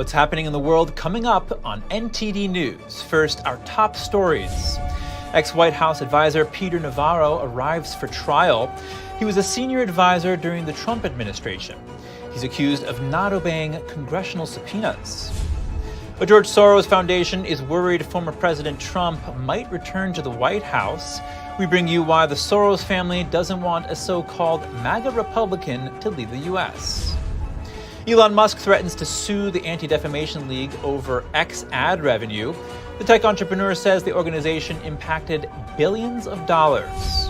What's happening in the world coming up on NTD News. First, our top stories. Ex-White House advisor Peter Navarro arrives for trial. He was a senior advisor during the Trump administration. He's accused of not obeying congressional subpoenas. The George Soros Foundation is worried former President Trump might return to the White House. We bring you why the Soros family doesn't want a so-called MAGA Republican to lead the U.S. Elon Musk threatens to sue the Anti-Defamation League over X ad revenue. The tech entrepreneur says the organization impacted billions of dollars.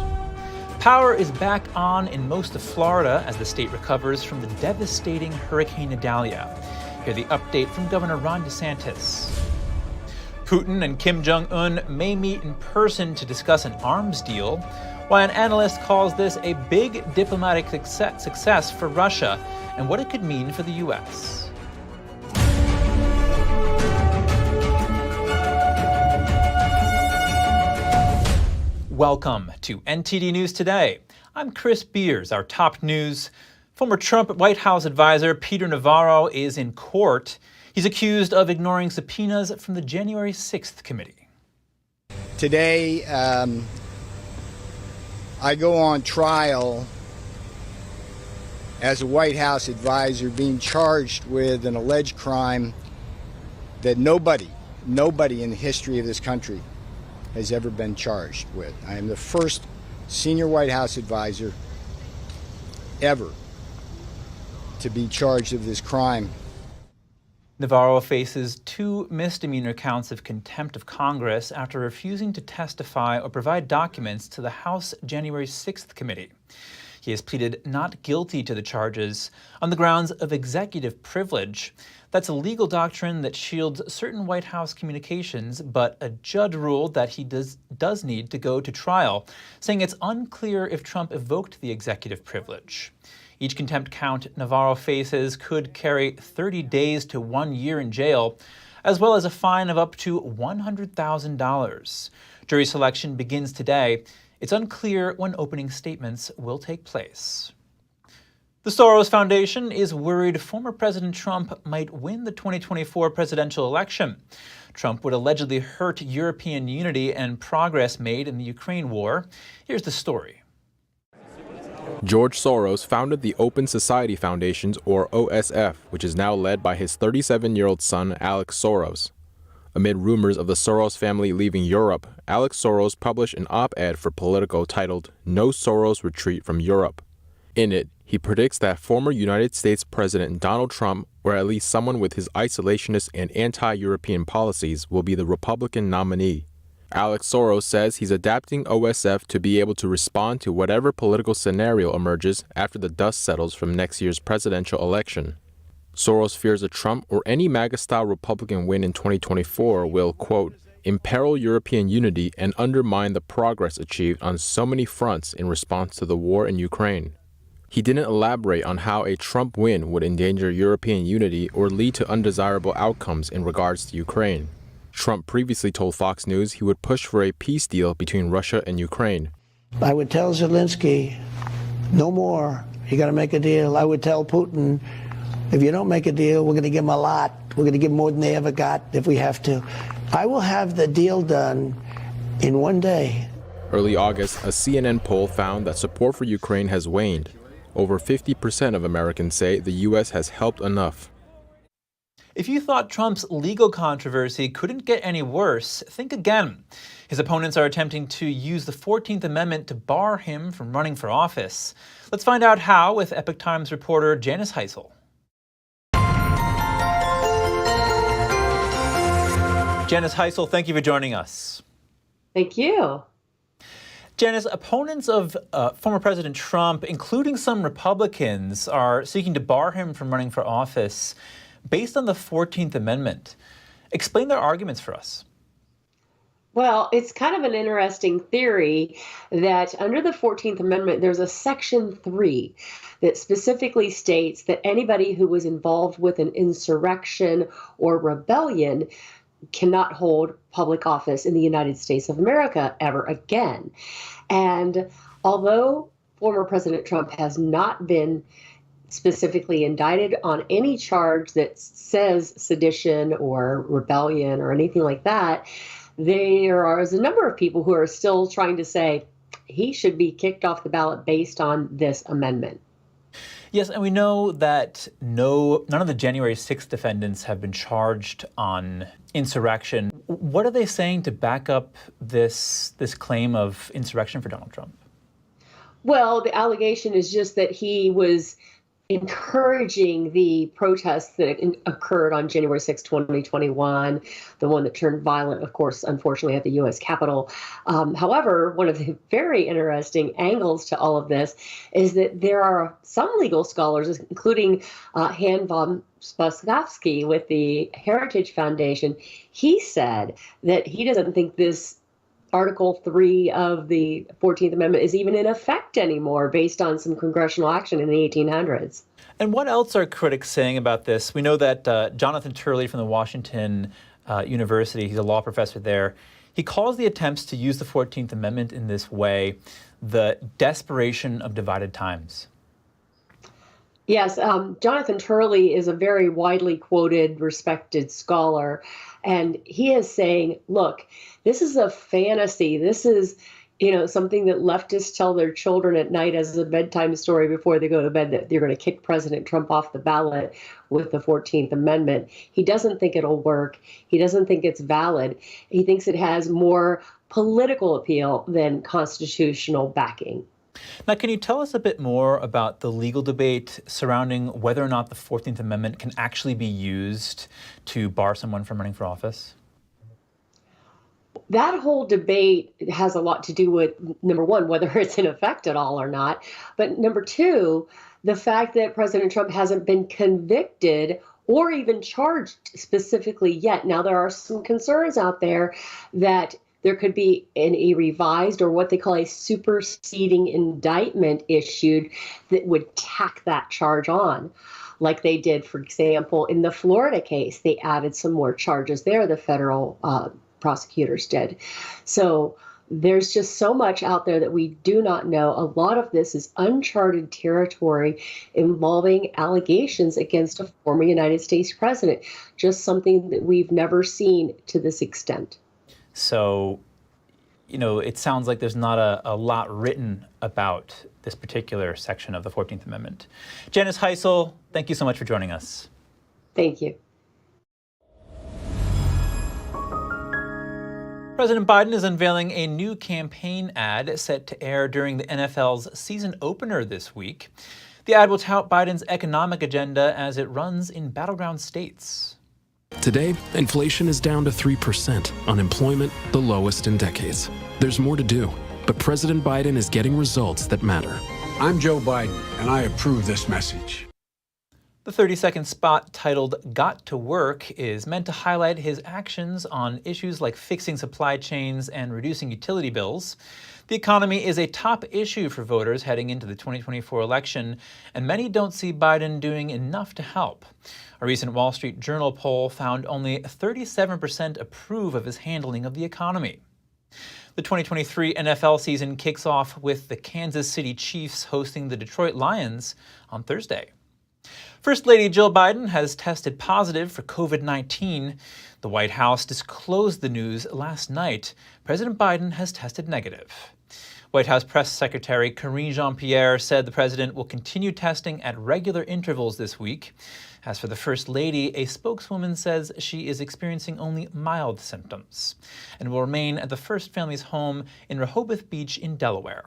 Power is back on in most of Florida as the state recovers from the devastating Hurricane Idalia. Hear the update from Governor Ron DeSantis. Putin and Kim Jong-un may meet in person to discuss an arms deal, while an analyst calls this a big diplomatic success for Russia and what it could mean for the U.S. Welcome to NTD News Today. I'm Chris Beers. Our top news. Former Trump White House advisor Peter Navarro is in court. He's accused of ignoring subpoenas from the January 6th committee. Today, I go on trial as a White House advisor being charged with an alleged crime that nobody in the history of this country has ever been charged with. I am the first senior White House advisor ever to be charged of this crime. Navarro faces 2 misdemeanor counts of contempt of Congress after refusing to testify or provide documents to the House January 6th committee. He has pleaded not guilty to the charges on the grounds of executive privilege. That's a legal doctrine that shields certain White House communications, but a judge ruled that he does need to go to trial, saying it's unclear if Trump evoked the executive privilege. Each contempt count Navarro faces could carry 30 days to 1 year in jail, as well as a fine of up to $100,000. Jury selection begins today. It's unclear when opening statements will take place. The Soros Foundation is worried former President Trump might win the 2024 presidential election. Trump would allegedly hurt European unity and progress made in the Ukraine war. Here's the story. George Soros founded the Open Society Foundations, or OSF, which is now led by his 37-year-old son, Alex Soros. Amid rumors of the Soros family leaving Europe, Alex Soros published an op-ed for Politico titled, "No Soros Retreat from Europe." In it, he predicts that former United States President Donald Trump, or at least someone with his isolationist and anti-European policies, will be the Republican nominee. Alex Soros says he's adapting OSF to be able to respond to whatever political scenario emerges after the dust settles from next year's presidential election. Soros fears a Trump or any MAGA-style Republican win in 2024 will, quote, imperil European unity and undermine the progress achieved on so many fronts in response to the war in Ukraine. He didn't elaborate on how a Trump win would endanger European unity or lead to undesirable outcomes in regards to Ukraine. Trump previously told Fox News he would push for a peace deal between Russia and Ukraine. I would tell Zelensky, no more. You got to make a deal. I would tell Putin, if you don't make a deal, we're going to give them a lot. We're going to give more than they ever got if we have to. I will have the deal done in 1 day. Early August, a CNN poll found that support for Ukraine has waned. Over 50% of Americans say the U.S. has helped enough. If you thought Trump's legal controversy couldn't get any worse, think again. His opponents are attempting to use the 14th Amendment to bar him from running for office. Let's find out how with Epoch Times reporter Janice Heisel. Janice Heisel, thank you for joining us. Thank you. Janice, opponents of former President Trump, including some Republicans, are seeking to bar him from running for office based on the 14th Amendment. Explain their arguments for us. Well, it's kind of an interesting theory that under the 14th Amendment, there's a Section 3 that specifically states that anybody who was involved with an insurrection or rebellion cannot hold public office in the United States of America ever again. And although former President Trump has not been specifically indicted on any charge that says sedition or rebellion or anything like that, there is a number of people who are still trying to say he should be kicked off the ballot based on this amendment. Yes, and we know that none of the January 6th defendants have been charged on insurrection. What are they saying to back up this claim of insurrection for Donald Trump? Well, the allegation is just that he was encouraging the protests that occurred on January 6, 2021, the one that turned violent, of course, unfortunately, at the U.S. Capitol. However, one of the very interesting angles to all of this is that there are some legal scholars, including Han von Spasskovsky with the Heritage Foundation. He said that he doesn't think this Article 3 of the 14th Amendment is even in effect anymore based on some congressional action in the 1800s. And what else are critics saying about this? We know that Jonathan Turley from the Washington University, he's a law professor there, he calls the attempts to use the 14th Amendment in this way the desperation of divided times. Yes, Jonathan Turley is a very widely quoted, respected scholar, and he is saying, look, this is a fantasy. This is, something that leftists tell their children at night as a bedtime story before they go to bed, that they're going to kick President Trump off the ballot with the 14th Amendment. He doesn't think it'll work. He doesn't think it's valid. He thinks it has more political appeal than constitutional backing. Now, can you tell us a bit more about the legal debate surrounding whether or not the 14th Amendment can actually be used to bar someone from running for office? That whole debate has a lot to do with, number one, whether it's in effect at all or not. But number two, the fact that President Trump hasn't been convicted or even charged specifically yet. Now, there are some concerns out there that there could be a revised or what they call a superseding indictment issued that would tack that charge on, like they did, for example, in the Florida case. They added some more charges there, the federal prosecutors did. So there's just so much out there that we do not know. A lot of this is uncharted territory involving allegations against a former United States president, just something that we've never seen to this extent. So, it sounds like there's not a lot written about this particular section of the 14th Amendment. Janice Heisel, thank you so much for joining us. Thank you. President Biden is unveiling a new campaign ad set to air during the NFL's season opener this week. The ad will tout Biden's economic agenda as it runs in battleground states. Today, inflation is down to 3%, unemployment the lowest in decades. There's more to do, but President Biden is getting results that matter. I'm Joe Biden, and I approve this message. The 30-second spot titled "Got to Work" is meant to highlight his actions on issues like fixing supply chains and reducing utility bills. The economy is a top issue for voters heading into the 2024 election, and many don't see Biden doing enough to help. A recent Wall Street Journal poll found only 37% approve of his handling of the economy. The 2023 NFL season kicks off with the Kansas City Chiefs hosting the Detroit Lions on Thursday. First Lady Jill Biden has tested positive for COVID-19. The White House disclosed the news last night. President Biden has tested negative. White House Press Secretary Karine Jean-Pierre said the president will continue testing at regular intervals this week. As for the First Lady, a spokeswoman says she is experiencing only mild symptoms and will remain at the First Family's home in Rehoboth Beach in Delaware.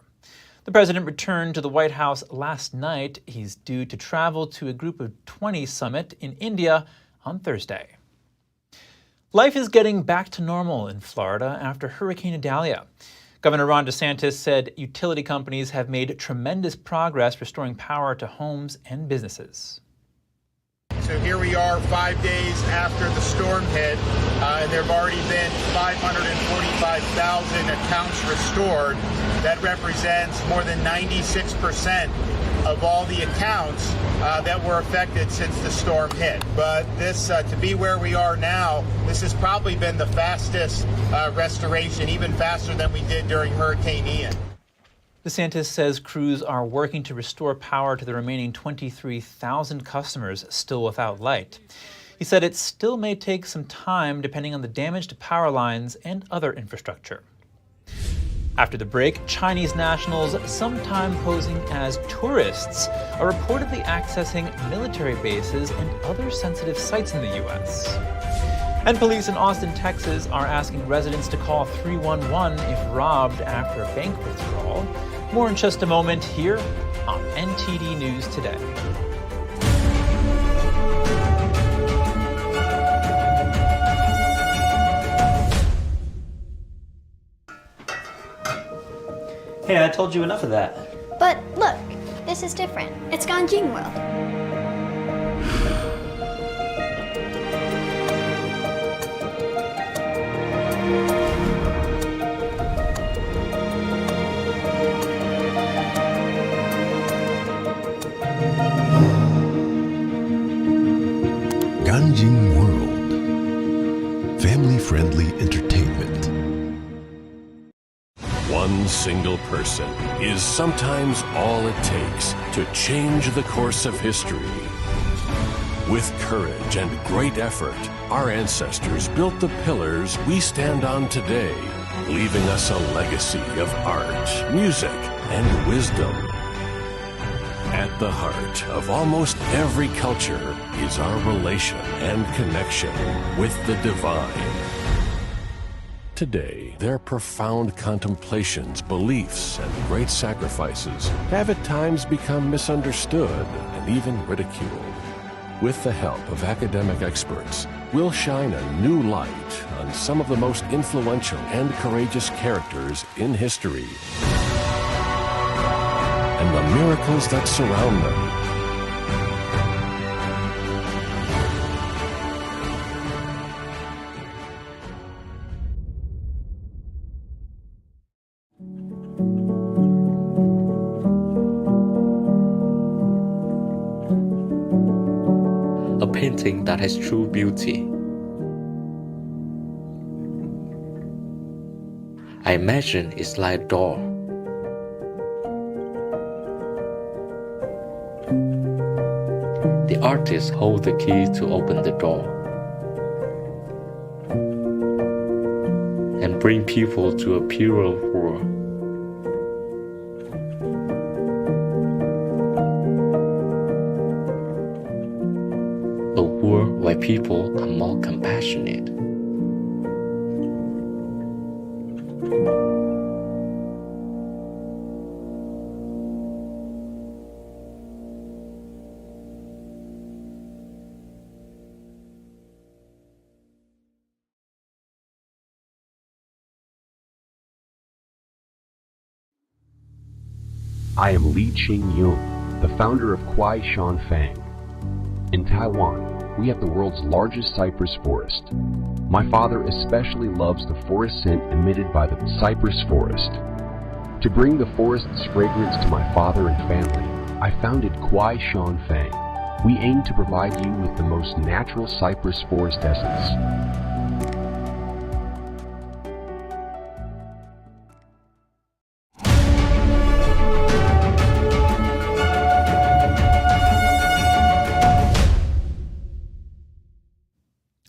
The president returned to the White House last night. He's due to travel to a Group of 20 summit in India on Thursday. Life is getting back to normal in Florida after Hurricane Idalia. Governor Ron DeSantis said utility companies have made tremendous progress restoring power to homes and businesses. So here we are 5 days after the storm hit, and there have already been 545,000 accounts restored. That represents more than 96% of all the accounts that were affected since the storm hit. But this, to be where we are now, this has probably been the fastest restoration, even faster than we did during Hurricane Ian. DeSantis says crews are working to restore power to the remaining 23,000 customers still without light. He said it still may take some time depending on the damage to power lines and other infrastructure. After the break, Chinese nationals, sometime posing as tourists, are reportedly accessing military bases and other sensitive sites in the U.S. And police in Austin, Texas are asking residents to call 311 if robbed after a bank withdrawal. More in just a moment here on NTD News Today. Hey, I told you enough of that. But look, this is different. It's Ganjing World. Ganjing World. Family-friendly entertainment. One single person is sometimes all it takes to change the course of history. With courage and great effort, our ancestors built the pillars we stand on today, leaving us a legacy of art, music, and wisdom. At the heart of almost every culture is our relation and connection with the divine. Today, their profound contemplations, beliefs, and great sacrifices have at times become misunderstood and even ridiculed. With the help of academic experts, we'll shine a new light on some of the most influential and courageous characters in history and the miracles that surround them. A painting that has true beauty. I imagine it's like a door. The artist holds the key to open the door and bring people to a purer world. A world where people are more compassionate. I am Li Qing-yung, the founder of Kwai Shan Fang. In Taiwan, we have the world's largest cypress forest. My father especially loves the forest scent emitted by the cypress forest. To bring the forest's fragrance to my father and family, I founded Kwai Shan Fang. We aim to provide you with the most natural cypress forest essence.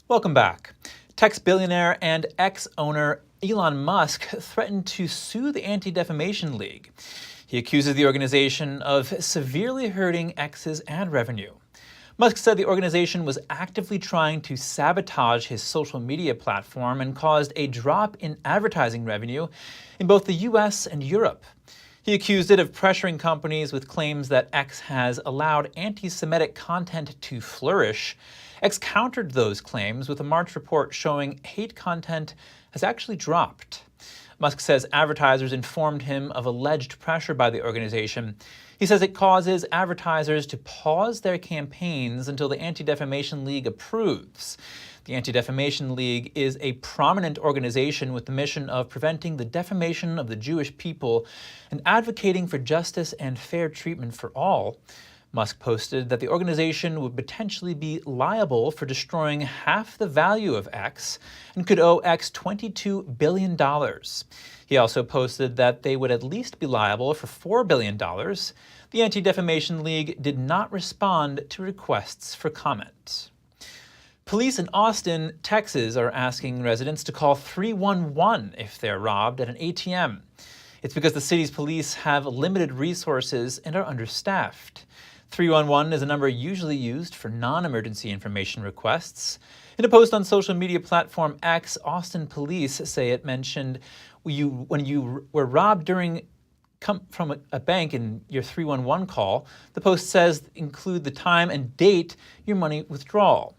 Welcome back. Tech billionaire and ex-owner Elon Musk threatened to sue the Anti-Defamation League. He accuses the organization of severely hurting X's ad revenue. Musk said the organization was actively trying to sabotage his social media platform and caused a drop in advertising revenue in both the US and Europe. He accused it of pressuring companies with claims that X has allowed anti-Semitic content to flourish. X countered those claims with a March report showing hate content has actually dropped. Musk says advertisers informed him of alleged pressure by the organization. He says it causes advertisers to pause their campaigns until the Anti-Defamation League approves. The Anti-Defamation League is a prominent organization with the mission of preventing the defamation of the Jewish people and advocating for justice and fair treatment for all. Musk posted that the organization would potentially be liable for destroying half the value of X and could owe X $22 billion. He also posted that they would at least be liable for $4 billion. The Anti-Defamation League did not respond to requests for comment. Police in Austin, Texas are asking residents to call 311 if they're robbed at an ATM. It's because the city's police have limited resources and are understaffed. 311 is a number usually used for non-emergency information requests. In a post on social media platform X, Austin police say it mentioned when you were robbed from a bank in your 311 call. The post says include the time and date your money withdrawal.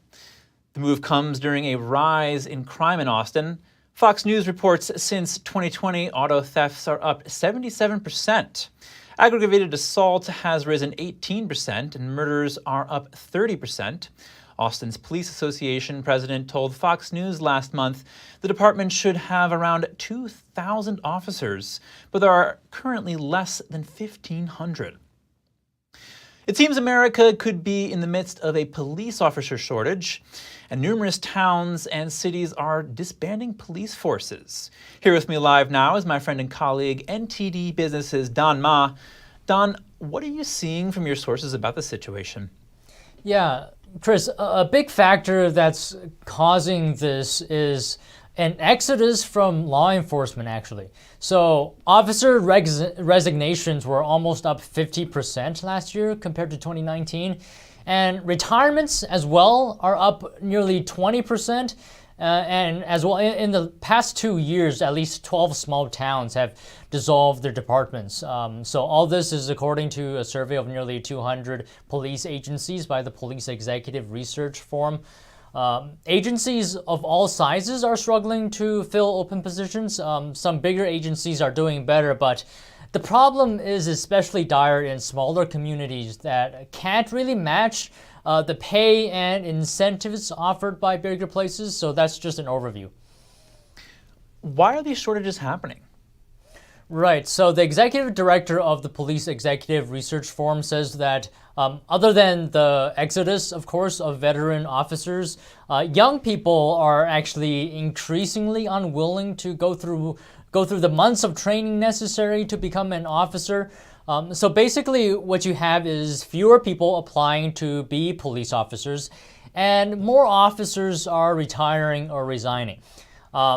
The move comes during a rise in crime in Austin. Fox News reports since 2020, auto thefts are up 77%. Aggravated assault has risen 18%, and murders are up 30%. Austin's Police Association president told Fox News last month the department should have around 2,000 officers, but there are currently less than 1,500. It seems America could be in the midst of a police officer shortage, and numerous towns and cities are disbanding police forces. Here with me live now is my friend and colleague, NTD Business's Don Ma. Don, what are you seeing from your sources about the situation? Yeah, Chris, a big factor that's causing this is an exodus from law enforcement, actually. So officer resignations were almost up 50% last year compared to 2019. And retirements as well are up nearly 20%. And as well, in the past 2 years, at least 12 small towns have dissolved their departments. So all this is according to a survey of nearly 200 police agencies by the Police Executive Research Forum. Agencies of all sizes are struggling to fill open positions. Some bigger agencies are doing better, but the problem is especially dire in smaller communities that can't really match the pay and incentives offered by bigger places. So that's just an overview. Why are these shortages happening? Right. So the executive director of the Police Executive Research Forum says that other than the exodus, of course, of veteran officers, young people are actually increasingly unwilling to go through the months of training necessary to become an officer. So basically what you have is fewer people applying to be police officers, and more officers are retiring or resigning.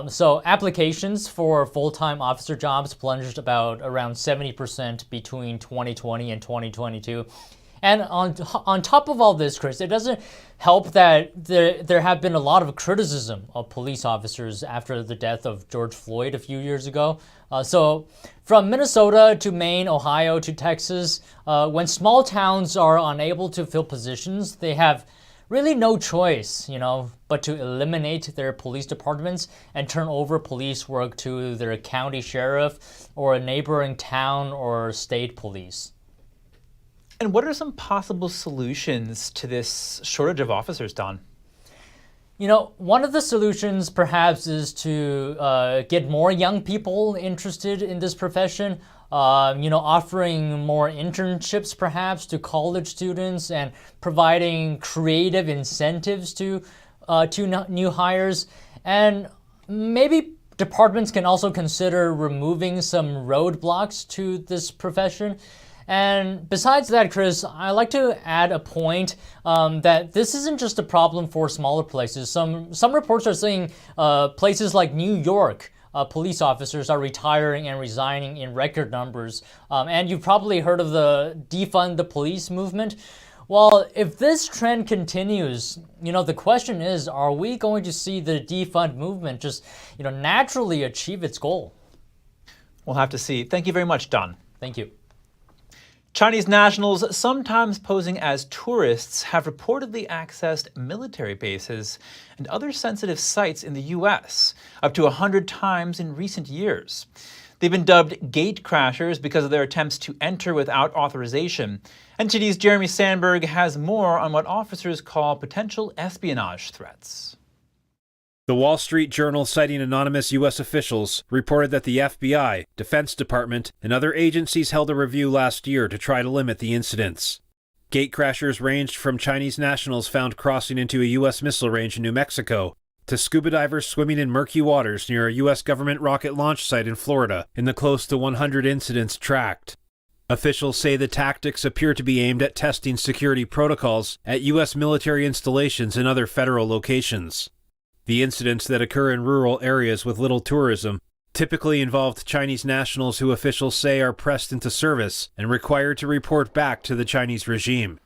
So applications for full-time officer jobs plunged around 70% between 2020 and 2022. And on top of all this, Chris, it doesn't help that there have been a lot of criticism of police officers after the death of George Floyd a few years ago. So from Minnesota to Maine, Ohio to Texas, when small towns are unable to fill positions, they have really no choice, but to eliminate their police departments and turn over police work to their county sheriff or a neighboring town or state police. And what are some possible solutions to this shortage of officers, Don? One of the solutions perhaps is to get more young people interested in this profession, offering more internships perhaps to college students and providing creative incentives to new hires. And maybe departments can also consider removing some roadblocks to this profession. And besides that, Chris, I like to add a point that this isn't just a problem for smaller places. Some reports are saying places like New York, police officers are retiring and resigning in record numbers. And you've probably heard of the defund the police movement. Well, if this trend continues, the question is, are we going to see the defund movement just, naturally achieve its goal? We'll have to see. Thank you very much, Don. Thank you. Chinese nationals, sometimes posing as tourists, have reportedly accessed military bases and other sensitive sites in the U.S., up to 100 times in recent years. They've been dubbed gate crashers because of their attempts to enter without authorization. NTD's Jeremy Sandberg has more on what officers call potential espionage threats. The Wall Street Journal, citing anonymous U.S. officials, reported that the FBI, Defense Department, and other agencies held a review last year to try to limit the incidents. Gatecrashers ranged from Chinese nationals found crossing into a U.S. missile range in New Mexico to scuba divers swimming in murky waters near a U.S. government rocket launch site in Florida in the close to 100 incidents tracked. Officials say the tactics appear to be aimed at testing security protocols at U.S. military installations and other federal locations. The incidents that occur in rural areas with little tourism typically involved Chinese nationals who officials say are pressed into service and required to report back to the Chinese regime.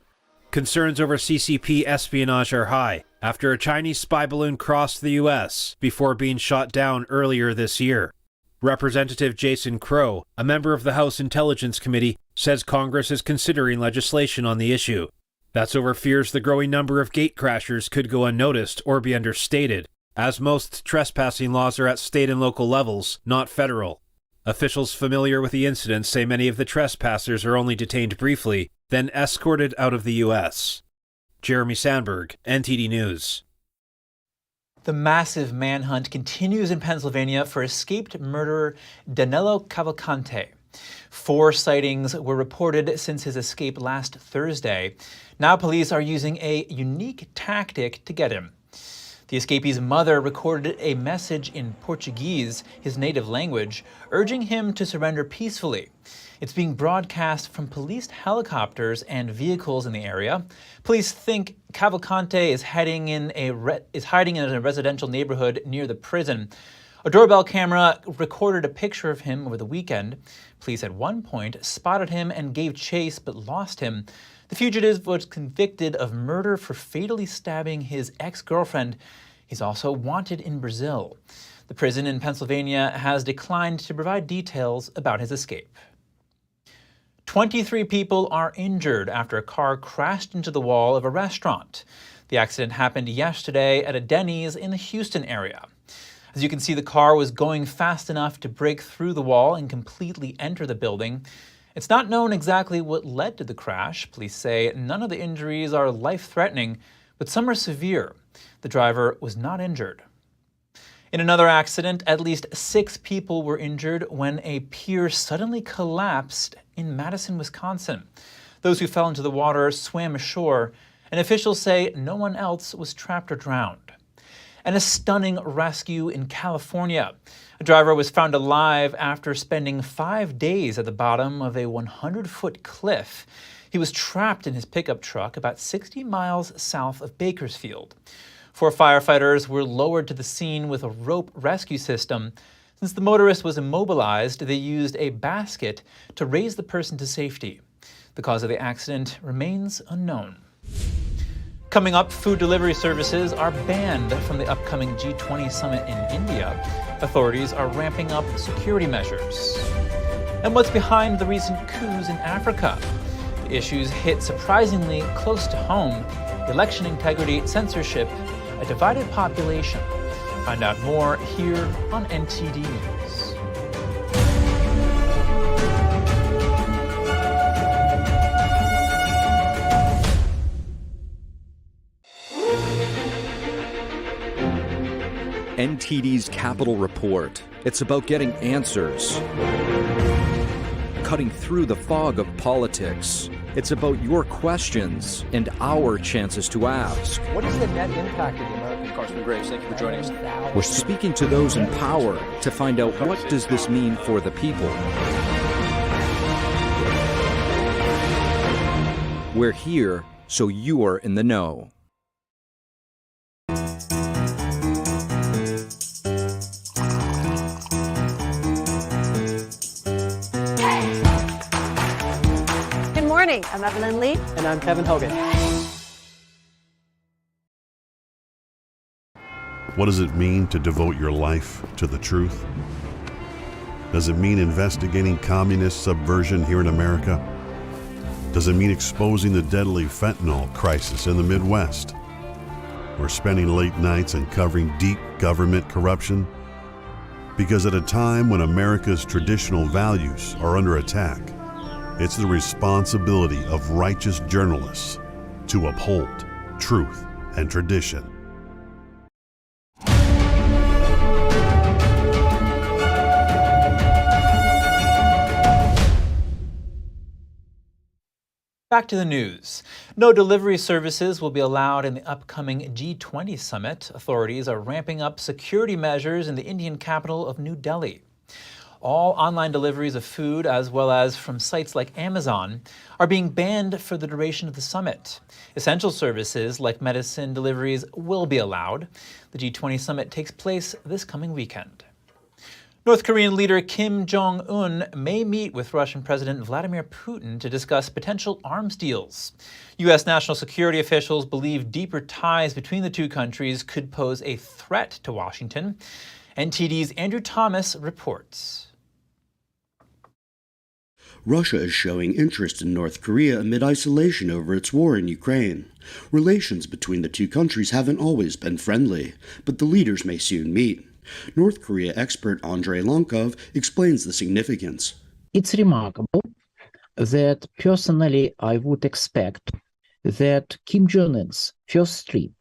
Concerns over CCP espionage are high after a Chinese spy balloon crossed the U.S. before being shot down earlier this year. Representative Jason Crow, a member of the House Intelligence Committee, says Congress is considering legislation on the issue. That's over fears the growing number of gatecrashers could go unnoticed or be understated, as most trespassing laws are at state and local levels, not federal. Officials familiar with the incident say many of the trespassers are only detained briefly, then escorted out of the U.S. Jeremy Sandberg, NTD News. The massive manhunt continues in Pennsylvania for escaped murderer Danilo Cavalcante. 4 sightings were reported since his escape last Thursday. Now police are using a unique tactic to get him. The escapee's mother recorded a message in Portuguese, his native language, urging him to surrender peacefully. It's being broadcast from police helicopters and vehicles in the area. Police think Cavalcante is hiding in a residential neighborhood near the prison. A doorbell camera recorded a picture of him over the weekend. Police at one point spotted him and gave chase but lost him. The fugitive was convicted of murder for fatally stabbing his ex-girlfriend. He's also wanted in Brazil. The prison in Pennsylvania has declined to provide details about his escape. 23 people are injured after a car crashed into the wall of a restaurant. The accident happened yesterday at a Denny's in the Houston area. As you can see, the car was going fast enough to break through the wall and completely enter the building. It's not known exactly what led to the crash. Police say none of the injuries are life-threatening, but some are severe. The driver was not injured. In another accident, at least 6 people were injured when a pier suddenly collapsed in Madison, Wisconsin. Those who fell into the water swam ashore, and officials say no one else was trapped or drowned. And a stunning rescue in California. A driver was found alive after spending 5 days at the bottom of a 100-foot cliff. He was trapped in his pickup truck about 60 miles south of Bakersfield. 4 firefighters were lowered to the scene with a rope rescue system. Since the motorist was immobilized, they used a basket to raise the person to safety. The cause of the accident remains unknown. Coming up, food delivery services are banned from the upcoming G20 summit in India. Authorities are ramping up security measures. And what's behind the recent coups in Africa? The issues hit surprisingly close to home: election integrity, censorship, a divided population. Find out more here on NTD News. NTD's Capital Report. It's about getting answers, cutting through the fog of politics. It's about your questions and our chances to ask. What is the net impact of the American Congressman Graves? Thank you for joining us. We're speaking to those in power to find out what does this mean for the people. We're here so you're in the know. I'm Evelyn Lee. And I'm Kevin Hogan. What does it mean to devote your life to the truth? Does it mean investigating communist subversion here in America? Does it mean exposing the deadly fentanyl crisis in the Midwest? Or spending late nights and covering deep government corruption? Because at a time when America's traditional values are under attack, it's the responsibility of righteous journalists to uphold truth and tradition. Back to the news. No delivery services will be allowed in the upcoming G20 summit. Authorities are ramping up security measures in the Indian capital of New Delhi. All online deliveries of food, as well as from sites like Amazon, are being banned for the duration of the summit. Essential services like medicine deliveries will be allowed. The G20 summit takes place this coming weekend. North Korean leader Kim Jong-un may meet with Russian President Vladimir Putin to discuss potential arms deals. U.S. national security officials believe deeper ties between the two countries could pose a threat to Washington. NTD's Andrew Thomas reports. Russia is showing interest in North Korea amid isolation over its war in Ukraine. Relations between the two countries haven't always been friendly, but the leaders may soon meet. North Korea expert Andrei Lonkov explains the significance. It's remarkable that personally I would expect that Kim Jong-un's first trip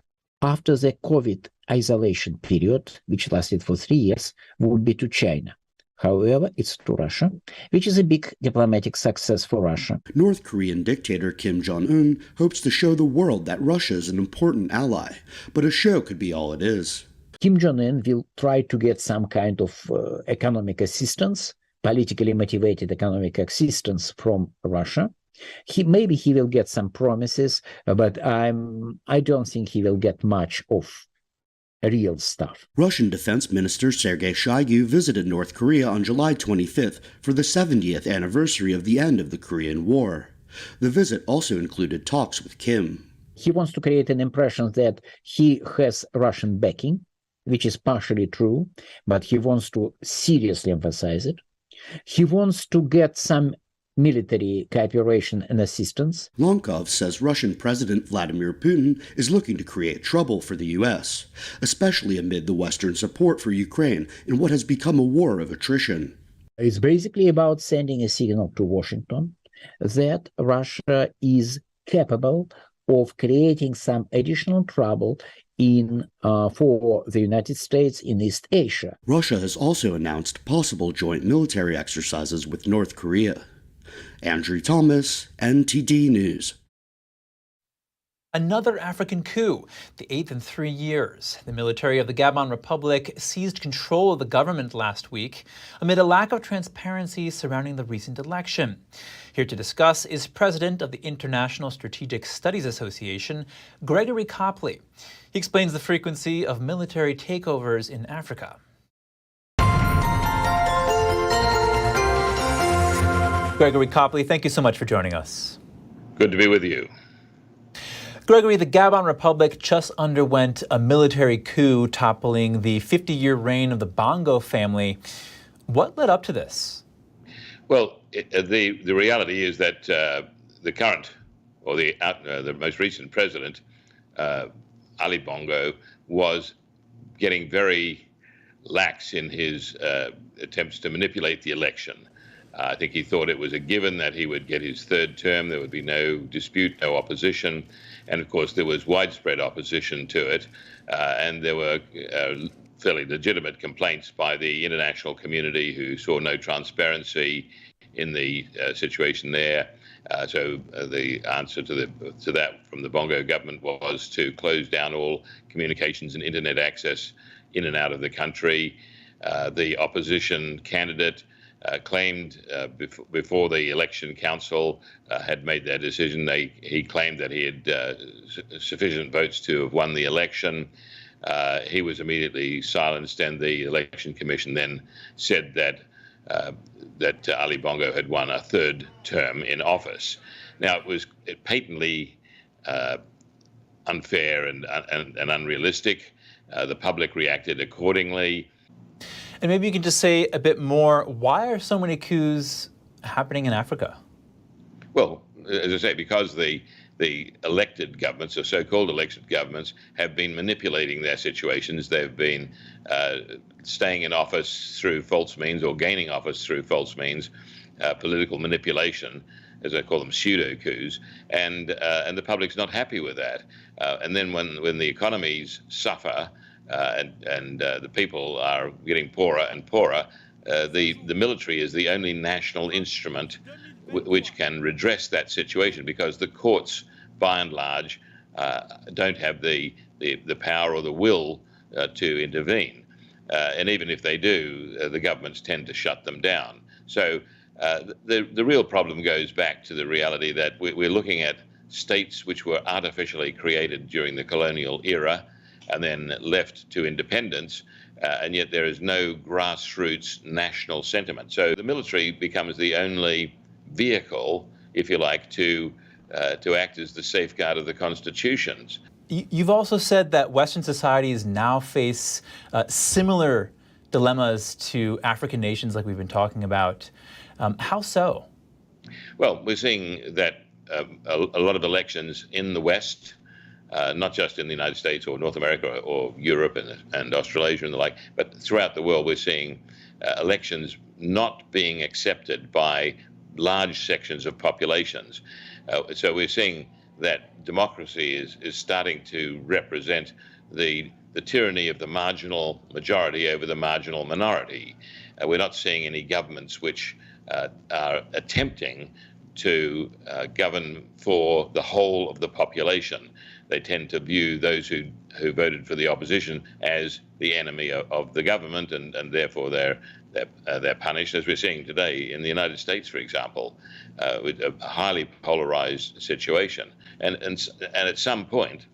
after the COVID isolation period, which lasted for 3 years, would be to China. However, it's to Russia, which is a big diplomatic success for Russia. North Korean dictator Kim Jong-un hopes to show the world that Russia is an important ally, but a show could be all it is. Kim Jong-un will try to get some kind of economic assistance, politically motivated economic assistance from Russia. Maybe he will get some promises, but I don't think he will get much of real stuff. Russian Defense Minister Sergei Shoigu visited North Korea on July 25th for the 70th anniversary of the end of the Korean War. The visit also included talks with Kim. He wants to create an impression that he has Russian backing, which is partially true, but he wants to seriously emphasize it. He wants to get some military cooperation and assistance. Lonkov says Russian President Vladimir Putin is looking to create trouble for the U.S., especially amid the Western support for Ukraine in what has become a war of attrition. It's basically about sending a signal to Washington that Russia is capable of creating some additional trouble for the United States in East Asia. Russia has also announced possible joint military exercises with North Korea. Andrew Thomas, NTD News. Another African coup, the 8th in 3 years. The military of the Gabon Republic seized control of the government last week amid a lack of transparency surrounding the recent election. Here to discuss is President of the International Strategic Studies Association, Gregory Copley. He explains the frequency of military takeovers in Africa. Gregory Copley, thank you so much for joining us. Good to be with you. Gregory, the Gabon Republic just underwent a military coup toppling the 50-year reign of the Bongo family. What led up to this? Well, the reality is that the current, or the most recent president, Ali Bongo, was getting very lax in his attempts to manipulate the election. I think he thought it was a given that he would get his third term. There would be no dispute, no opposition. And of course, there was widespread opposition to it. And there were fairly legitimate complaints by the international community who saw no transparency in the situation there. So the answer to that from the Bongo government was to close down all communications and internet access in and out of the country. The opposition candidate claimed before the election council had made their decision, he claimed that he had sufficient votes to have won the election. He was immediately silenced, and the election commission then said that Ali Bongo had won a third term in office. Now, it was patently unfair and unrealistic. The public reacted accordingly. And maybe you can just say a bit more, why are so many coups happening in Africa? Well, as I say, because the elected governments, or so-called elected governments, have been manipulating their situations. They've been staying in office through false means, or gaining office through false means, political manipulation, as I call them, pseudo-coups, and the public's not happy with that. And then when the economies suffer, and the people are getting poorer and poorer, the military is the only national instrument which can redress that situation, because the courts, by and large, don't have the power or the will to intervene. And even if they do, the governments tend to shut them down. So the real problem goes back to the reality that we're looking at states which were artificially created during the colonial era and then left to independence, and yet there is no grassroots national sentiment. So the military becomes the only vehicle, if you like, to act as the safeguard of the constitutions. You've also said that Western societies now face similar dilemmas to African nations like we've been talking about. How so? Well, we're seeing that a lot of elections in the West, not just in the United States or North America or Europe and Australasia and the like, but throughout the world, we're seeing elections not being accepted by large sections of populations. So we're seeing that democracy is starting to represent the tyranny of the marginal majority over the marginal minority. We're not seeing any governments which are attempting to govern for the whole of the population. They tend to view those who voted for the opposition as the enemy of the government, and therefore they're punished, as we're seeing today in the United States, for example, with a highly polarized situation. And at some point,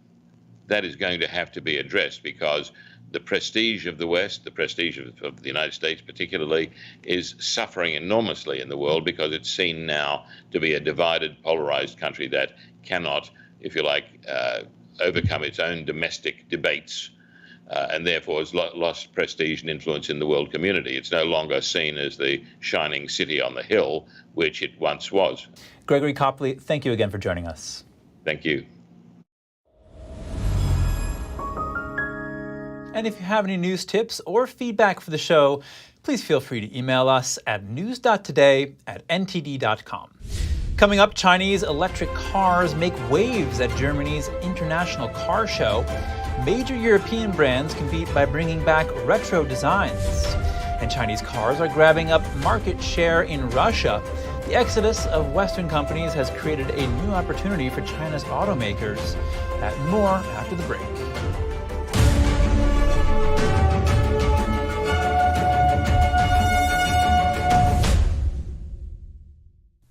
that is going to have to be addressed, because the prestige of the West, the prestige of the United States particularly, is suffering enormously in the world, because it's seen now to be a divided, polarized country that cannot, if you like, overcome its own domestic debates, and therefore has lost prestige and influence in the world community. It's no longer seen as the shining city on the hill, which it once was. Gregory Copley, thank you again for joining us. Thank you. And if you have any news tips or feedback for the show, please feel free to email us at news.today@ntd.com. Coming up, Chinese electric cars make waves at Germany's International Car Show. Major European brands compete by bringing back retro designs. And Chinese cars are grabbing up market share in Russia. The exodus of Western companies has created a new opportunity for China's automakers. That and more after the break.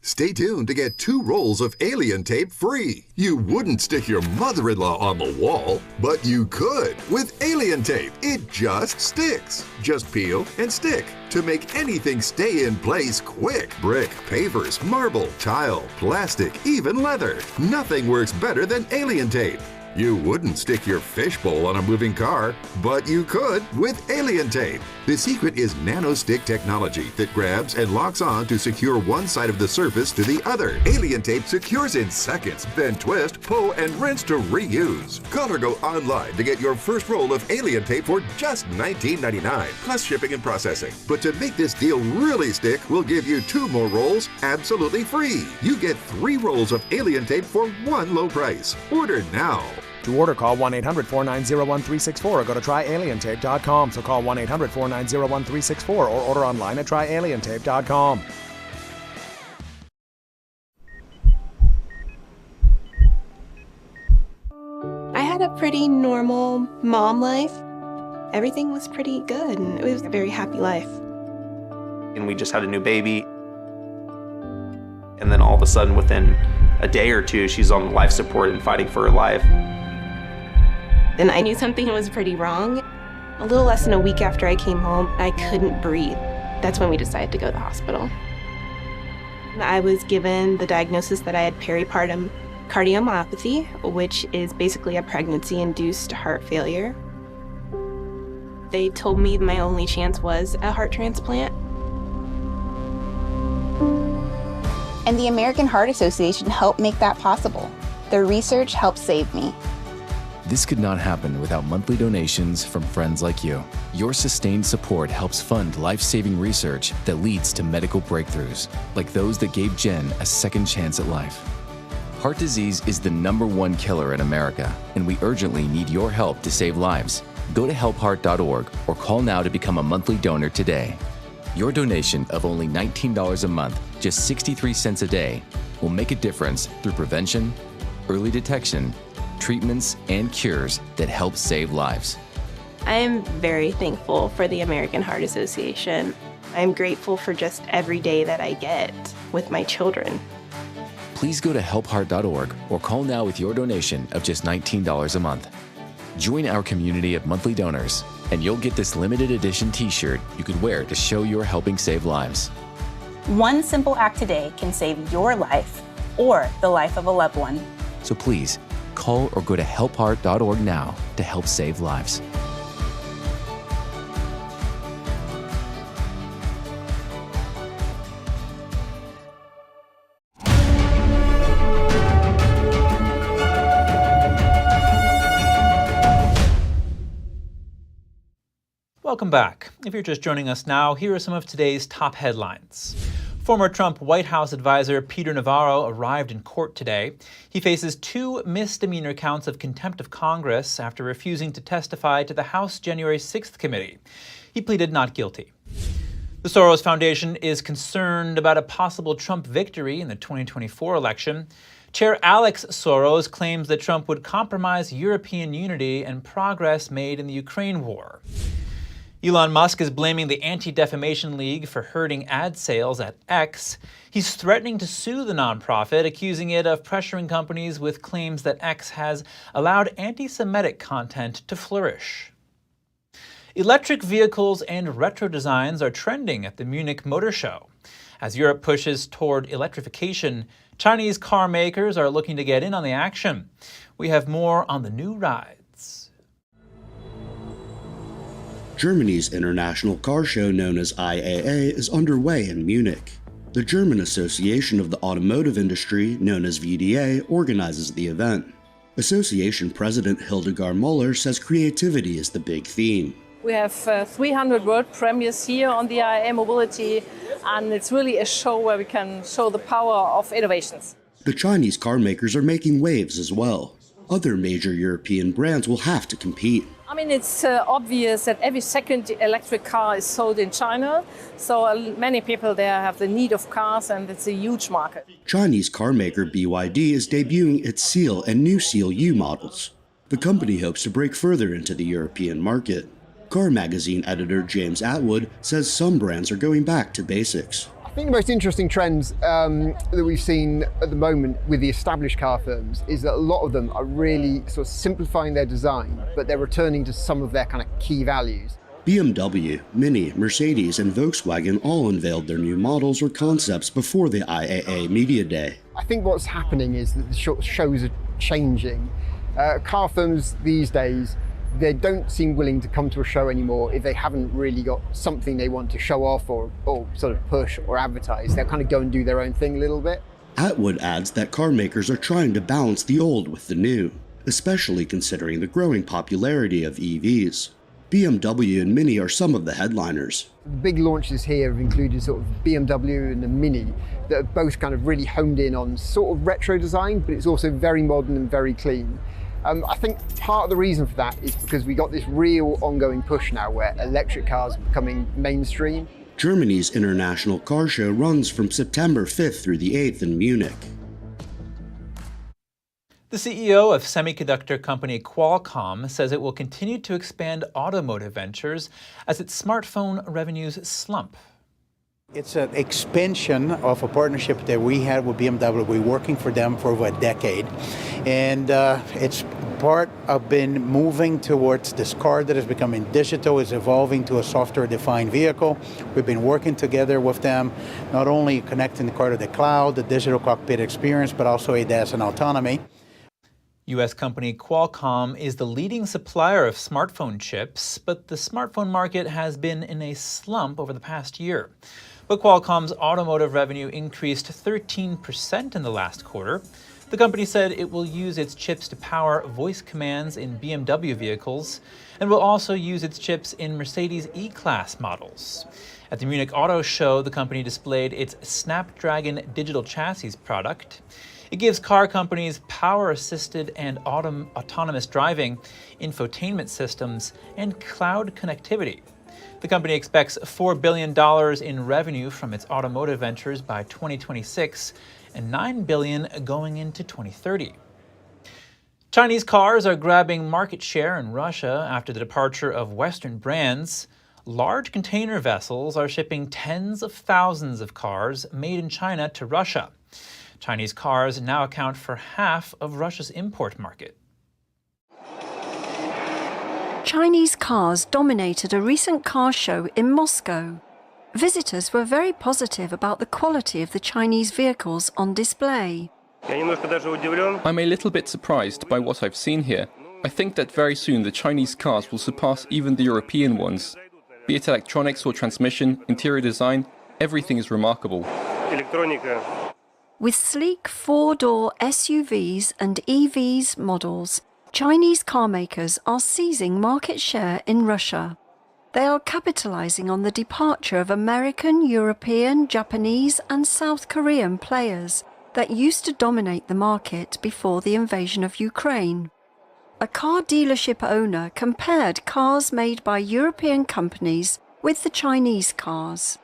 Stay tuned to get 2 rolls of alien tape free. You wouldn't stick your mother-in-law on the wall, but you could with alien tape. It just sticks. Just peel and stick to make anything stay in place quick. Brick, pavers, marble, tile, plastic, even leather. Nothing works better than alien tape. You wouldn't stick your fishbowl on a moving car, but you could with alien tape. The secret is nano-stick technology that grabs and locks on to secure one side of the surface to the other. Alien tape secures in seconds, then twist, pull, and rinse to reuse. Call or go online to get your first roll of alien tape for just $19.99, plus shipping and processing. But to make this deal really stick, we'll give you 2 more rolls absolutely free. You get 3 rolls of alien tape for one low price. Order now. To order, call 1-800-490-1364 or go to tryalientape.com. So call 1-800-490-1364 or order online at tryalientape.com. I had a pretty normal mom life. Everything was pretty good, and it was a very happy life. And we just had a new baby. And then all of a sudden, within a day or two, she's on life support and fighting for her life. And I knew something was pretty wrong. A little less than a week after I came home, I couldn't breathe. That's when we decided to go to the hospital. I was given the diagnosis that I had peripartum cardiomyopathy, which is basically a pregnancy-induced heart failure. They told me my only chance was a heart transplant. And the American Heart Association helped make that possible. Their research helped save me. This could not happen without monthly donations from friends like you. Your sustained support helps fund life-saving research that leads to medical breakthroughs, like those that gave Jen a second chance at life. Heart disease is the #1 killer in America, and we urgently need your help to save lives. Go to helpheart.org or call now to become a monthly donor today. Your donation of only $19 a month, just 63 cents a day, will make a difference through prevention, early detection, treatments, and cures that help save lives. I am very thankful for the American Heart Association. I'm grateful for just every day that I get with my children. Please go to helpheart.org or call now with your donation of just $19 a month. Join our community of monthly donors, and you'll get this limited edition t-shirt you could wear to show you're helping save lives. One simple act today can save your life or the life of a loved one. So please, call or go to helpheart.org now to help save lives. Welcome back. If you're just joining us now, here are some of today's top headlines. Former Trump White House advisor Peter Navarro arrived in court today. He faces 2 misdemeanor counts of contempt of Congress after refusing to testify to the House January 6th committee. He pleaded not guilty. The Soros Foundation is concerned about a possible Trump victory in the 2024 election. Chair Alex Soros claims that Trump would compromise European unity and progress made in the Ukraine war. Elon Musk is blaming the Anti-Defamation League for hurting ad sales at X. He's threatening to sue the nonprofit, accusing it of pressuring companies with claims that X has allowed anti-Semitic content to flourish. Electric vehicles and retro designs are trending at the Munich Motor Show. As Europe pushes toward electrification, Chinese car makers are looking to get in on the action. We have more on the new ride. Germany's international car show known as IAA is underway in Munich. The German Association of the Automotive Industry, known as VDA, organizes the event. Association President Hildegard Müller says creativity is the big theme. We have 300 world premieres here on the IAA Mobility, and it's really a show where we can show the power of innovations. The Chinese car makers are making waves as well. Other major European brands will have to compete. I mean, it's obvious that every second electric car is sold in China, so many people there have the need of cars, and it's a huge market. Chinese car maker BYD is debuting its Seal and new Seal U models. The company hopes to break further into the European market. Car magazine editor James Atwood says some brands are going back to basics. I think the most interesting trends that we've seen at the moment with the established car firms is that a lot of them are really sort of simplifying their design, but they're returning to some of their kind of key values. BMW, Mini, Mercedes, and Volkswagen all unveiled their new models or concepts before the IAA Media Day. I think what's happening is that the shows are changing. Car firms these days, they don't seem willing to come to a show anymore if they haven't really got something they want to show off or sort of push or advertise. They'll kind of go and do their own thing a little bit. Atwood adds that car makers are trying to balance the old with the new, especially considering the growing popularity of EVs. BMW and Mini are some of the headliners. The big launches here have included sort of BMW and the Mini that are both kind of really honed in on sort of retro design, but it's also very modern and very clean. I think part of the reason for that is because we got this real ongoing push now where electric cars are becoming mainstream. Germany's international car show runs from September 5th through the 8th in Munich. The CEO of semiconductor company Qualcomm says it will continue to expand automotive ventures as its smartphone revenues slump. It's an expansion of a partnership that we had with BMW. We're working for them for over a decade. And it's part of been moving towards this car that is becoming digital, is evolving to a software-defined vehicle. We've been working together with them, not only connecting the car to the cloud, the digital cockpit experience, but also ADAS and autonomy. U.S. company Qualcomm is the leading supplier of smartphone chips, but the smartphone market has been in a slump over the past year. But Qualcomm's automotive revenue increased 13% in the last quarter. The company said it will use its chips to power voice commands in BMW vehicles and will also use its chips in Mercedes E-Class models. At the Munich Auto Show, the company displayed its Snapdragon digital chassis product. It gives car companies power-assisted and autonomous driving, infotainment systems, and cloud connectivity. The company expects $4 billion in revenue from its automotive ventures by 2026 and $9 billion going into 2030. Chinese cars are grabbing market share in Russia after the departure of Western brands. Large container vessels are shipping tens of thousands of cars made in China to Russia. Chinese cars now account for half of Russia's import market. Chinese cars dominated a recent car show in Moscow. Visitors were very positive about the quality of the Chinese vehicles on display. I'm a little bit surprised by what I've seen here. I think that very soon the Chinese cars will surpass even the European ones. Be it electronics or transmission, interior design, everything is remarkable. With sleek four-door SUVs and EVs models, Chinese car makers are seizing market share in Russia. They are capitalizing on the departure of American, European, Japanese, and South Korean players that used to dominate the market before the invasion of Ukraine. A car dealership owner compared cars made by European companies with the Chinese cars.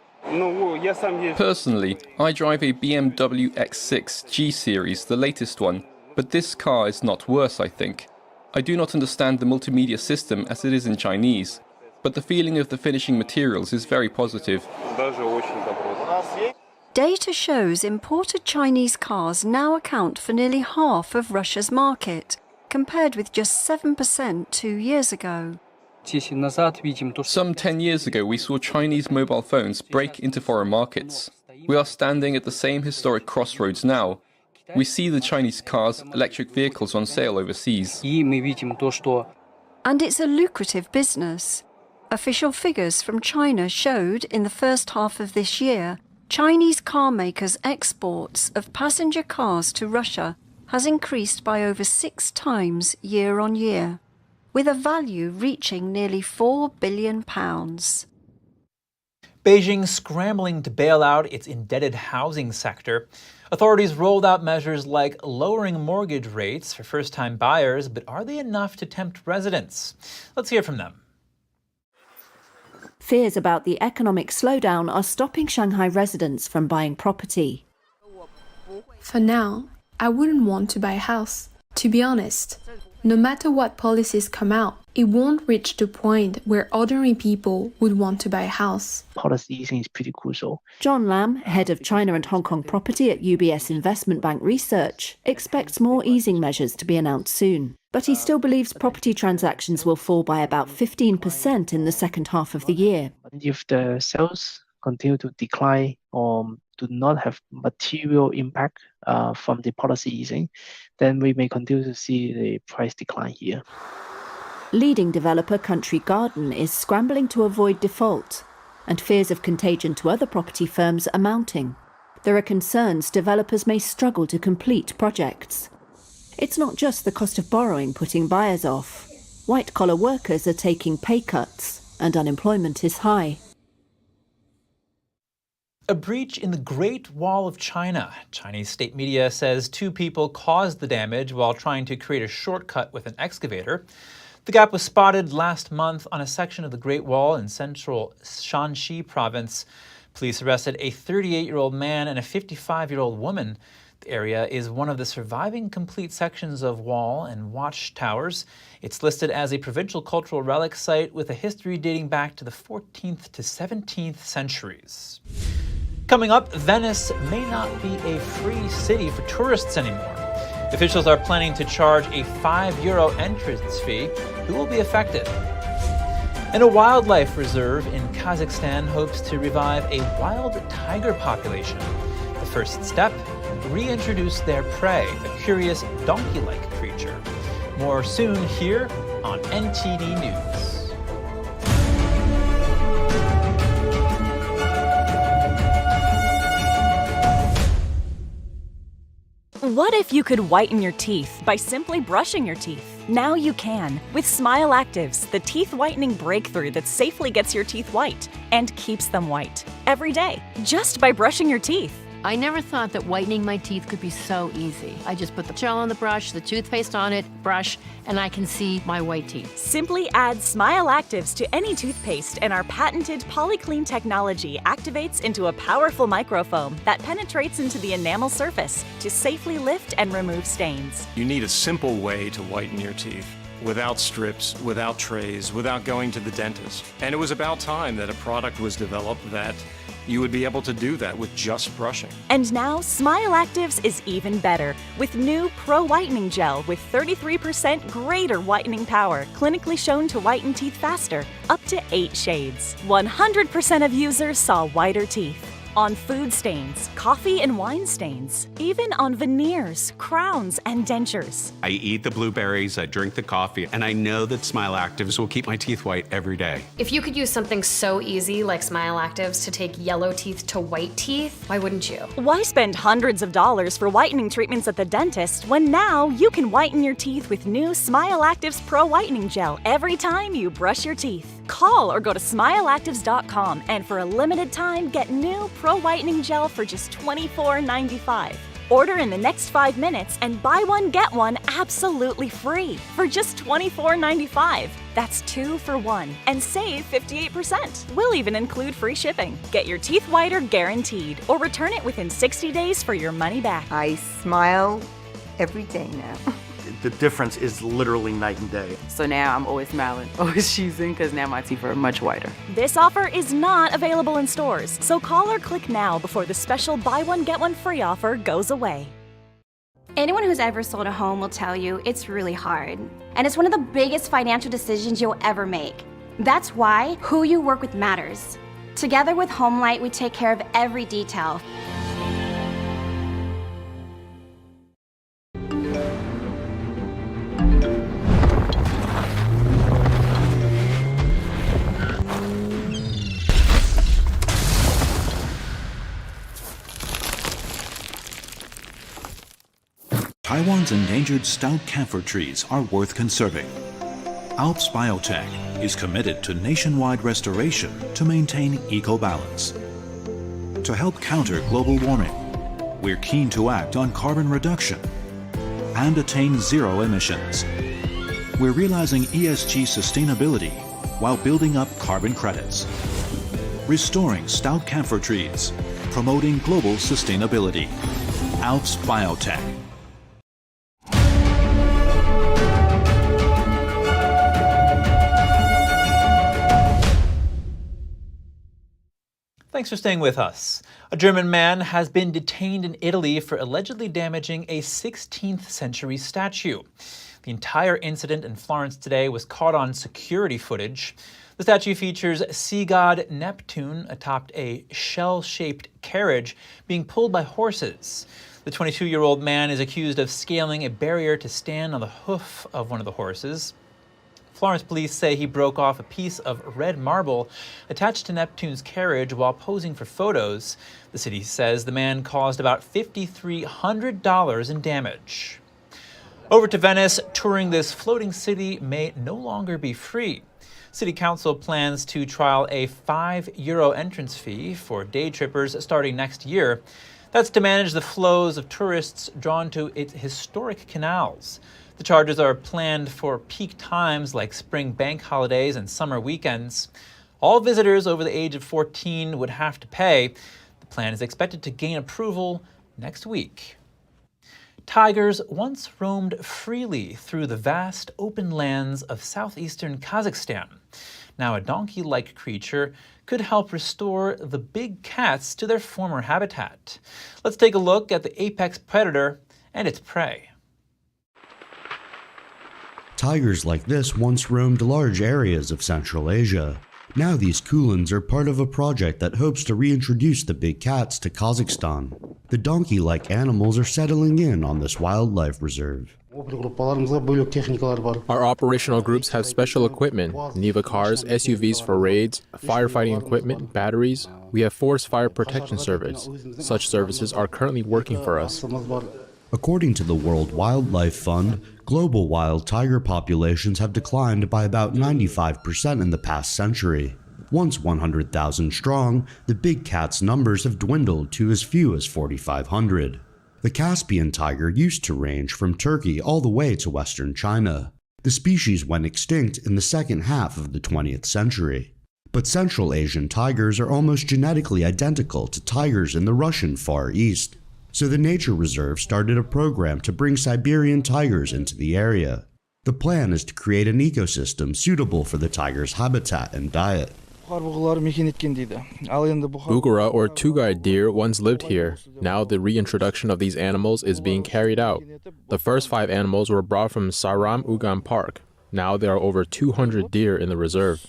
Personally, I drive a BMW X6 G Series, the latest one, but this car is not worse, I think. I do not understand the multimedia system as it is in Chinese, but the feeling of the finishing materials is very positive. Data shows imported Chinese cars now account for nearly half of Russia's market, compared with just 7% 2 years ago. Some 10 years ago, we saw Chinese mobile phones break into foreign markets. We are standing at the same historic crossroads now. We see the Chinese cars, electric vehicles on sale overseas. And it's a lucrative business. Official figures from China showed in the first half of this year, Chinese car makers' exports of passenger cars to Russia has increased by over 6 times year on year, with a value reaching nearly £4 billion. Beijing scrambling to bail out its indebted housing sector. Authorities rolled out measures like lowering mortgage rates for first-time buyers, but are they enough to tempt residents? Let's hear from them. Fears about the economic slowdown are stopping Shanghai residents from buying property. For now, I wouldn't want to buy a house. To be honest, no matter what policies come out, it won't reach the point where ordinary people would want to buy a house. Policy easing is pretty crucial. John Lam, head of China and Hong Kong property at UBS Investment Bank Research, expects more easing measures to be announced soon. But he still believes property transactions will fall by about 15% in the second half of the year. If the sales continue to decline or do not have material impact from the policy easing, then we may continue to see the price decline here. Leading developer Country Garden is scrambling to avoid default, and fears of contagion to other property firms are mounting. There are concerns developers may struggle to complete projects. It's not just the cost of borrowing putting buyers off. White-collar workers are taking pay cuts, and unemployment is high. A breach in the Great Wall of China. Chinese state media says 2 people caused the damage while trying to create a shortcut with an excavator. The gap was spotted last month on a section of the Great Wall in central Shanxi province. Police arrested a 38-year-old man and a 55-year-old woman. The area is one of the surviving complete sections of wall and watchtowers. It's listed as a provincial cultural relic site with a history dating back to the 14th to 17th centuries. Coming up, Venice may not be a free city for tourists anymore. Officials are planning to charge a €5 entrance fee. Who will be affected? And a wildlife reserve in Kazakhstan hopes to revive a wild tiger population. The first step, reintroduce their prey, a curious donkey-like creature. More soon here on NTD News. What if you could whiten your teeth by simply brushing your teeth? Now you can with Smile Actives, the teeth whitening breakthrough that safely gets your teeth white and keeps them white every day just by brushing your teeth. I never thought that whitening my teeth could be so easy. I just put the gel on the brush, the toothpaste on it, brush, and I can see my white teeth. Simply add Smile Actives to any toothpaste, and our patented PolyClean technology activates into a powerful microfoam that penetrates into the enamel surface to safely lift and remove stains. You need a simple way to whiten your teeth, without strips, without trays, without going to the dentist. And it was about time that a product was developed that you would be able to do that with just brushing. And now, Smile Actives is even better with new Pro Whitening Gel with 33% greater whitening power, clinically shown to whiten teeth faster, up to 8 shades. 100% of users saw whiter teeth. On food stains, coffee and wine stains, even on veneers, crowns, and dentures. I eat the blueberries, I drink the coffee, and I know that Smile Actives will keep my teeth white every day. If you could use something so easy like Smile Actives to take yellow teeth to white teeth, why wouldn't you? Why spend hundreds of dollars for whitening treatments at the dentist when now you can whiten your teeth with new Smile Actives Pro Whitening Gel every time you brush your teeth? Call or go to smileactives.com and for a limited time get new Pro Whitening Gel for just $24.95. Order in the next 5 minutes and buy one get one absolutely free for just $24.95. That's 2 for 1 and save 58%. We'll even include free shipping. Get your teeth whiter guaranteed or return it within 60 days for your money back. I smile every day now. The difference is literally night and day. So now I'm always smiling, always choosing, because now my teeth are much whiter. This offer is not available in stores, so call or click now before the special buy one get one free offer goes away. Anyone who's ever sold a home will tell you it's really hard. And it's one of the biggest financial decisions you'll ever make. That's why who you work with matters. Together with HomeLight, we take care of every detail. Taiwan's endangered stout camphor trees are worth conserving. Alps Biotech is committed to nationwide restoration to maintain eco-balance. To help counter global warming, we're keen to act on carbon reduction and attain zero emissions. We're realizing ESG sustainability while building up carbon credits. Restoring stout camphor trees, promoting global sustainability. Alps Biotech. Thanks for staying with us. A German man has been detained in Italy for allegedly damaging a 16th century statue. The entire incident in Florence today was caught on security footage. The statue features sea god Neptune atop a shell-shaped carriage being pulled by horses. The 22-year-old man is accused of scaling a barrier to stand on the hoof of one of the horses. Florence police say he broke off a piece of red marble attached to Neptune's carriage while posing for photos. The city says the man caused about $5,300 in damage. Over to Venice, touring this floating city may no longer be free. City Council plans to trial a €5 entrance fee for day trippers starting next year. That's to manage the flows of tourists drawn to its historic canals. The charges are planned for peak times like spring bank holidays and summer weekends. All visitors over the age of 14 would have to pay. The plan is expected to gain approval next week. Tigers once roamed freely through the vast open lands of southeastern Kazakhstan. Now a donkey-like creature could help restore the big cats to their former habitat. Let's take a look at the apex predator and its prey. Tigers like this once roamed large areas of Central Asia. Now these kulins are part of a project that hopes to reintroduce the big cats to Kazakhstan. The donkey-like animals are settling in on this wildlife reserve. Our operational groups have special equipment, Niva cars, SUVs for raids, firefighting equipment, batteries. We have Forest Fire Protection Service. Such services are currently working for us. According to the World Wildlife Fund, global wild tiger populations have declined by about 95% in the past century. Once 100,000 strong, the big cat's numbers have dwindled to as few as 4,500. The Caspian tiger used to range from Turkey all the way to western China. The species went extinct in the second half of the 20th century. But Central Asian tigers are almost genetically identical to tigers in the Russian Far East. So the nature reserve started a program to bring Siberian tigers into the area. The plan is to create an ecosystem suitable for the tiger's habitat and diet. Bugara or Tugay deer once lived here. Now the reintroduction of these animals is being carried out. The first 5 animals were brought from Saram Ugan Park. Now there are over 200 deer in the reserve.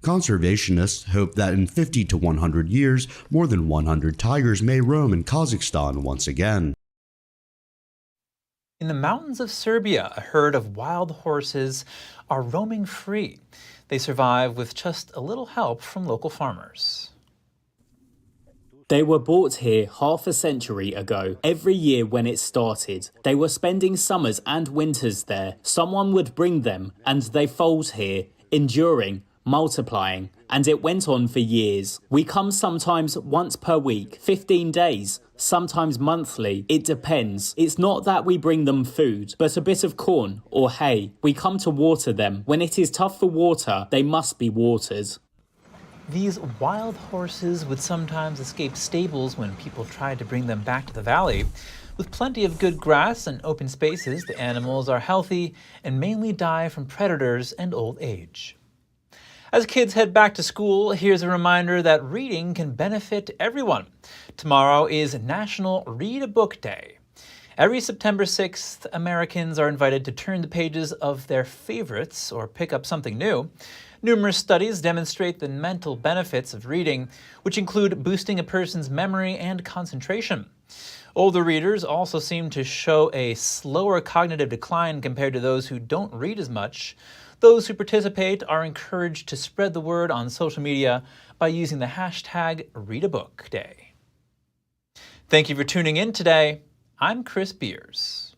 Conservationists hope that in 50 to 100 years, more than 100 tigers may roam in Kazakhstan once again. In the mountains of Serbia, a herd of wild horses are roaming free. They survive with just a little help from local farmers. They were brought here half a century ago. Every year when it started, they were spending summers and winters there. Someone would bring them, and they foaled here, enduring, multiplying, and it went on for years. We come sometimes once per week, 15 days, sometimes monthly. It depends. It's not that we bring them food, but a bit of corn or hay. We come to water them. When it is tough for water, they must be watered. These wild horses would sometimes escape stables when people tried to bring them back to the valley. With plenty of good grass and open spaces, the animals are healthy and mainly die from predators and old age. As kids head back to school, here's a reminder that reading can benefit everyone. Tomorrow is National Read a Book Day. Every September 6th, Americans are invited to turn the pages of their favorites or pick up something new. Numerous studies demonstrate the mental benefits of reading, which include boosting a person's memory and concentration. Older readers also seem to show a slower cognitive decline compared to those who don't read as much. Those who participate are encouraged to spread the word on social media by using the hashtag #ReadABookDay. Thank you for tuning in today. I'm Chris Beers.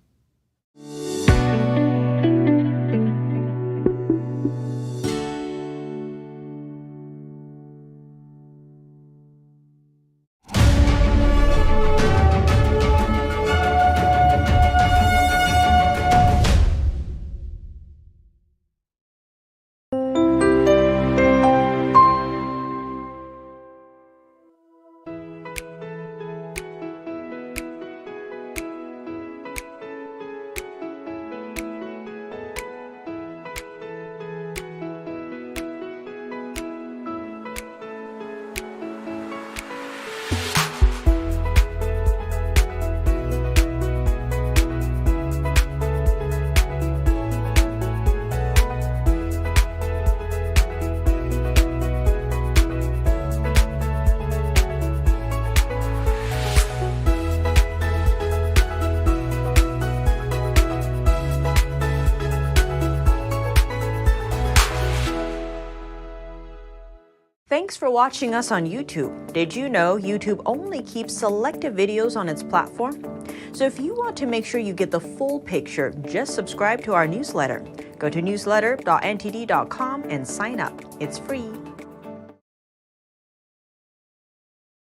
Thanks for watching us on YouTube. Did you know YouTube only keeps selective videos on its platform? So if you want to make sure you get the full picture, just subscribe to our newsletter. Go to newsletter.ntd.com and sign up. It's free.